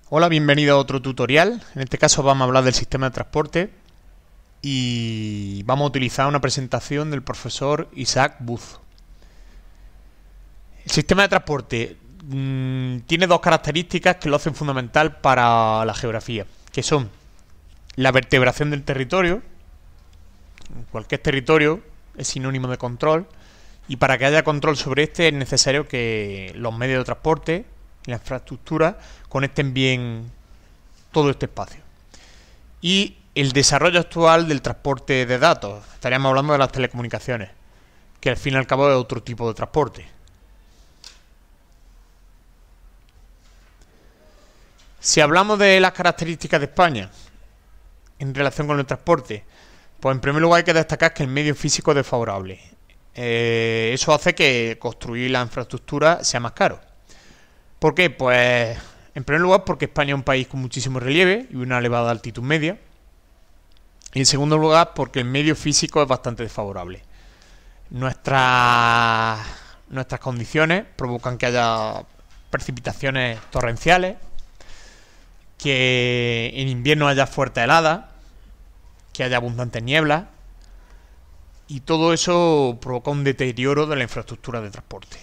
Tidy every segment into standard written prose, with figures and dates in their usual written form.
Hola, bienvenido a otro tutorial. En este caso vamos a hablar del sistema de transporte y vamos a utilizar una presentación del profesor Isaac Buzo. El sistema de transporte tiene dos características que lo hacen fundamental para la geografía, que son la vertebración del territorio. Cualquier territorio es sinónimo de control, y para que haya control sobre este es necesario que los medios de transporte y la infraestructura conecten bien todo este espacio. Y el desarrollo actual del transporte de datos, estaríamos hablando de las telecomunicaciones, que al fin y al cabo es otro tipo de transporte. Si hablamos de las características de España en relación con el transporte, pues en primer lugar hay que destacar que el medio físico es desfavorable. Eso hace que construir la infraestructura sea más caro. ¿Por qué? Pues en primer lugar porque España es un país con muchísimo relieve y una elevada altitud media. Y en segundo lugar porque el medio físico es bastante desfavorable. Nuestras condiciones provocan que haya precipitaciones torrenciales, que en invierno haya fuertes heladas, que haya abundantes nieblas, y todo eso provoca un deterioro de la infraestructura de transporte.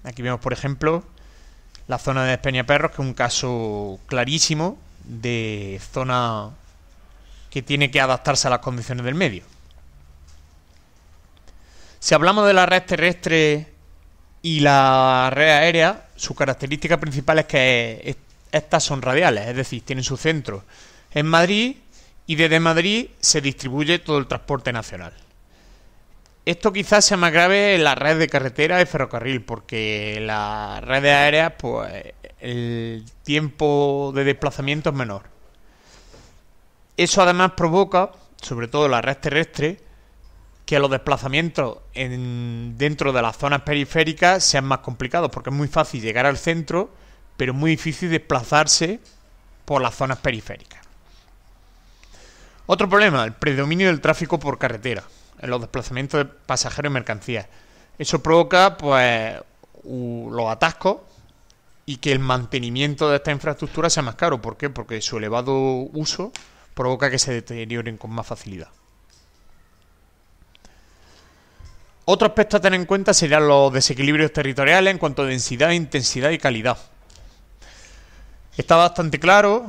Aquí vemos, por ejemplo, la zona de Despeñaperros, que es un caso clarísimo de zona que tiene que adaptarse a las condiciones del medio. Si hablamos de la red terrestre y la red aérea, su característica principal es que estas son radiales, es decir, tienen su centro en Madrid y desde Madrid se distribuye todo el transporte nacional. Esto quizás sea más grave en la red de carretera y ferrocarril, porque en las redes aéreas pues el tiempo de desplazamiento es menor. Eso además provoca, sobre todo en la red terrestre, que los desplazamientos dentro de las zonas periféricas sean más complicados, porque es muy fácil llegar al centro, pero es muy difícil desplazarse por las zonas periféricas. Otro problema, el predominio del tráfico por carretera en los desplazamientos de pasajeros y mercancías. Eso provoca pues los atascos y que el mantenimiento de esta infraestructura sea más caro. ¿Por qué? Porque su elevado uso provoca que se deterioren con más facilidad. Otro aspecto a tener en cuenta serían los desequilibrios territoriales en cuanto a densidad, intensidad y calidad. Está bastante claro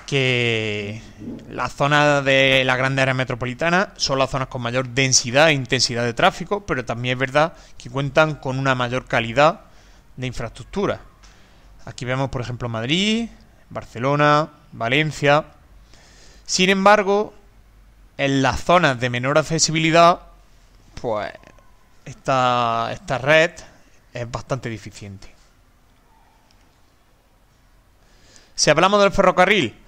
que las zonas de las grandes áreas metropolitanas son las zonas con mayor densidad e intensidad de tráfico, pero también es verdad que cuentan con una mayor calidad de infraestructura. Aquí vemos, por ejemplo, Madrid, Barcelona, Valencia. Sin embargo, en las zonas de menor accesibilidad, pues esta red es bastante deficiente. Si hablamos del ferrocarril,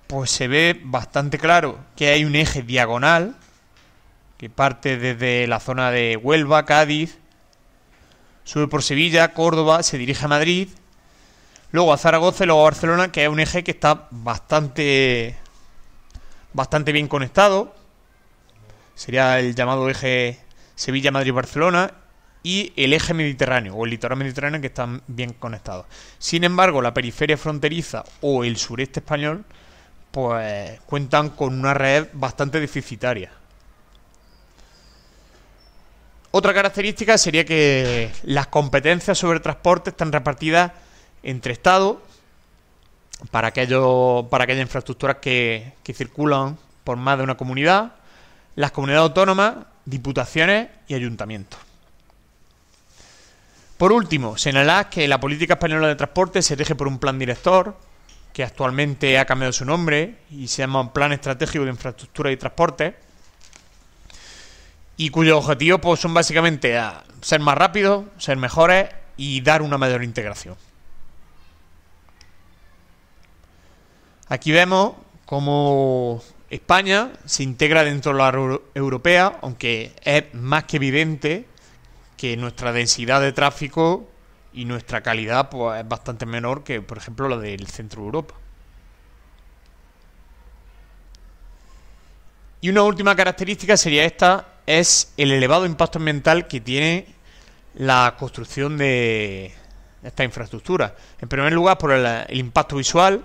pues se ve bastante claro que hay un eje diagonal que parte desde la zona de Huelva, Cádiz, sube por Sevilla, Córdoba, se dirige a Madrid, luego a Zaragoza y luego a Barcelona, que es un eje que está bastante bien conectado. Sería el llamado eje Sevilla, Madrid, Barcelona, y el eje mediterráneo o el litoral mediterráneo, que están bien conectados. Sin embargo, la periferia fronteriza o el sureste español pues cuentan con una red bastante deficitaria. Otra característica sería que las competencias sobre transporte están repartidas entre estados para aquellas infraestructuras que circulan por más de una comunidad, las comunidades autónomas, diputaciones y ayuntamientos. Por último, señalar que la política española de transporte se rige por un plan director, que actualmente ha cambiado su nombre y se llama Plan Estratégico de Infraestructura y Transporte, y cuyos objetivos pues, son básicamente ser más rápidos, ser mejores y dar una mayor integración. Aquí vemos cómo España se integra dentro de la Unión Europea, aunque es más que evidente que nuestra densidad de tráfico y nuestra calidad pues, es bastante menor que, por ejemplo, la del centro de Europa. Y una última característica sería es el elevado impacto ambiental que tiene la construcción de esta infraestructura. En primer lugar, por el impacto visual.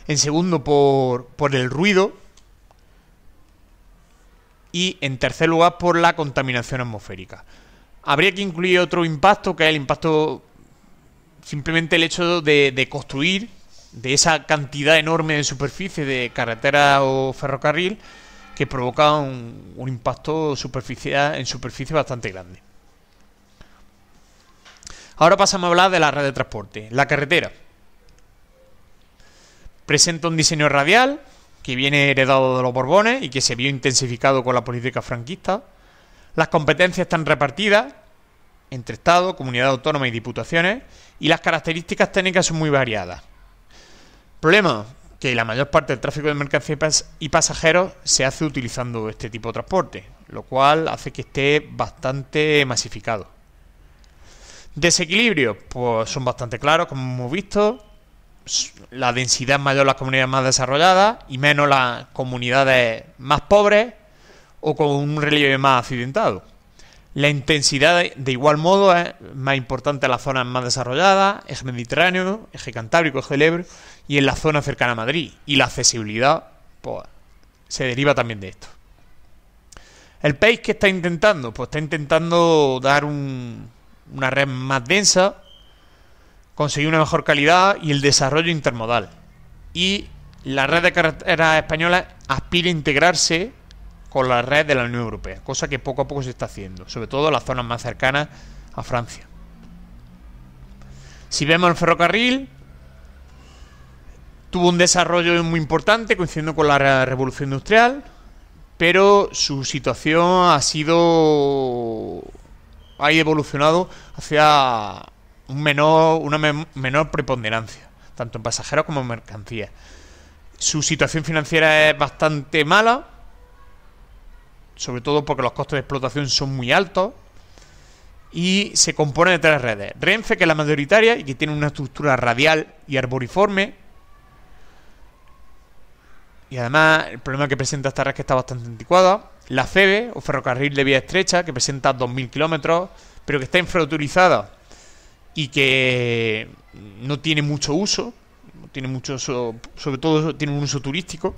En segundo, por el ruido. Y en tercer lugar, por la contaminación atmosférica. Habría que incluir otro impacto, que es el impacto, simplemente el hecho de construir, de esa cantidad enorme de superficie de carretera o ferrocarril, que provoca un impacto en superficie bastante grande. Ahora pasamos a hablar de la red de transporte. La carretera presenta un diseño radial que viene heredado de los Borbones y que se vio intensificado con la política franquista. Las competencias están repartidas entre Estado, comunidades autónomas y diputaciones, y las características técnicas son muy variadas. Problema: que la mayor parte del tráfico de mercancías y pasajeros se hace utilizando este tipo de transporte, lo cual hace que esté bastante masificado. Desequilibrios, pues son bastante claros, como hemos visto. La densidad es mayor en las comunidades más desarrolladas y menos las comunidades más pobres o con un relieve más accidentado. La intensidad, de igual modo, es más importante en las zonas más desarrolladas, eje mediterráneo, eje cantábrico, eje del Ebro, y en la zona cercana a Madrid. Y la accesibilidad, pues, se deriva también de esto. ¿El país que está intentando? Pues está intentando dar una red más densa, conseguir una mejor calidad y el desarrollo intermodal. Y la red de carreteras españolas aspira a integrarse con la red de la Unión Europea, cosa que poco a poco se está haciendo, sobre todo en las zonas más cercanas a Francia. Si vemos el ferrocarril, tuvo un desarrollo muy importante coincidiendo con la revolución industrial, pero su situación ha evolucionado hacia una menor preponderancia, tanto en pasajeros como en mercancías. Su situación financiera es bastante mala, sobre todo porque los costes de explotación son muy altos, y se compone de tres redes. Renfe, que es la mayoritaria y que tiene una estructura radial y arboriforme, y además el problema que presenta esta red es que está bastante anticuada. La FEVE, o Ferrocarril de Vía Estrecha, que presenta 2000 kilómetros, pero que está infrautilizada y que no tiene mucho uso, sobre todo tiene un uso turístico.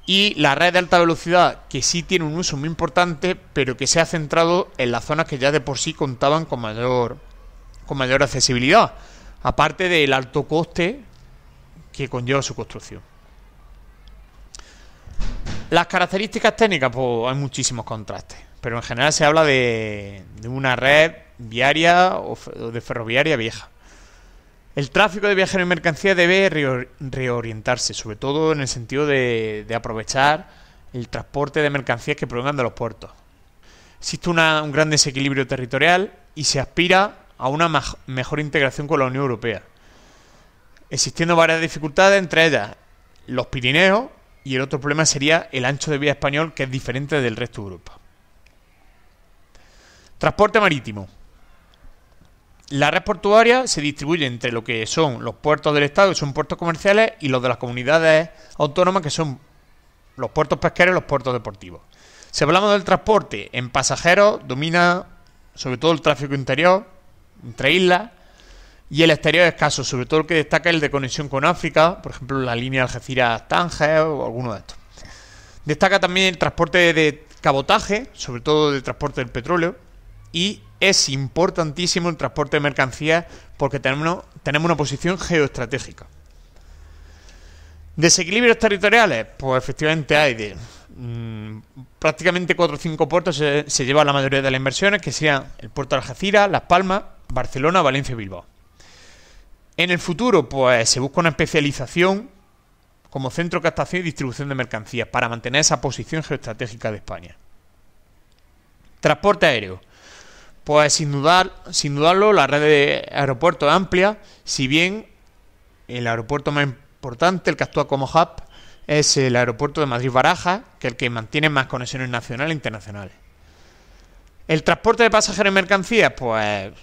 Y la red de alta velocidad, que sí tiene un uso muy importante, pero que se ha centrado en las zonas que ya de por sí contaban con mayor accesibilidad, aparte del alto coste que conlleva su construcción. Las características técnicas, pues hay muchísimos contrastes, pero en general se habla de una red viaria o de ferroviaria vieja. El tráfico de viajeros y mercancías debe reorientarse, sobre todo en el sentido de aprovechar el transporte de mercancías que provengan de los puertos. Existe un gran desequilibrio territorial y se aspira a una mejor integración con la Unión Europea, existiendo varias dificultades, entre ellas los Pirineos, y el otro problema sería el ancho de vía español, que es diferente del resto de Europa. Transporte marítimo. La red portuaria se distribuye entre lo que son los puertos del Estado, que son puertos comerciales, y los de las comunidades autónomas, que son los puertos pesqueros y los puertos deportivos. Si hablamos del transporte en pasajeros, domina sobre todo el tráfico interior, entre islas, y el exterior es escaso, sobre todo el que destaca el de conexión con África, por ejemplo la línea Algeciras-Tánger o alguno de estos. Destaca también el transporte de cabotaje, sobre todo de transporte del petróleo, y es importantísimo el transporte de mercancías porque tenemos una posición geoestratégica. ¿Desequilibrios territoriales? Pues efectivamente hay prácticamente 4 o 5 puertos se llevan la mayoría de las inversiones, que serían el puerto de Algeciras, Las Palmas, Barcelona, Valencia y Bilbao. En el futuro, pues se busca una especialización como centro de captación y distribución de mercancías para mantener esa posición geoestratégica de España. Transporte aéreo. Pues sin dudarlo, la red de aeropuertos es amplia, si bien el aeropuerto más importante, el que actúa como hub, es el aeropuerto de Madrid-Barajas, que es el que mantiene más conexiones nacionales e internacionales. El transporte de pasajeros y mercancías, pues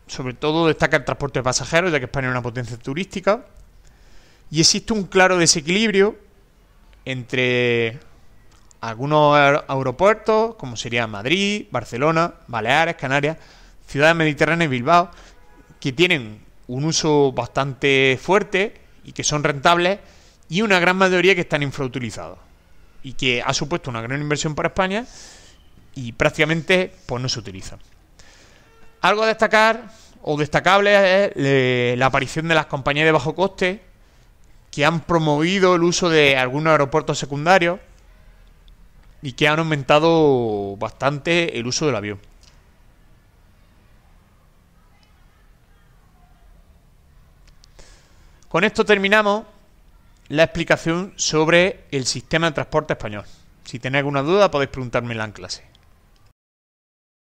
sobre todo destaca el transporte de pasajeros, ya que España es una potencia turística, y existe un claro desequilibrio entre algunos aeropuertos, como serían Madrid, Barcelona, Baleares, Canarias, ciudades mediterráneas y Bilbao, que tienen un uso bastante fuerte y que son rentables, y una gran mayoría que están infrautilizados y que ha supuesto una gran inversión para España y prácticamente pues no se utilizan. Algo a destacar o destacable es la aparición de las compañías de bajo coste que han promovido el uso de algunos aeropuertos secundarios y que han aumentado bastante el uso del avión. Con esto terminamos la explicación sobre el sistema de transporte español. Si tenéis alguna duda podéis preguntármela en clase.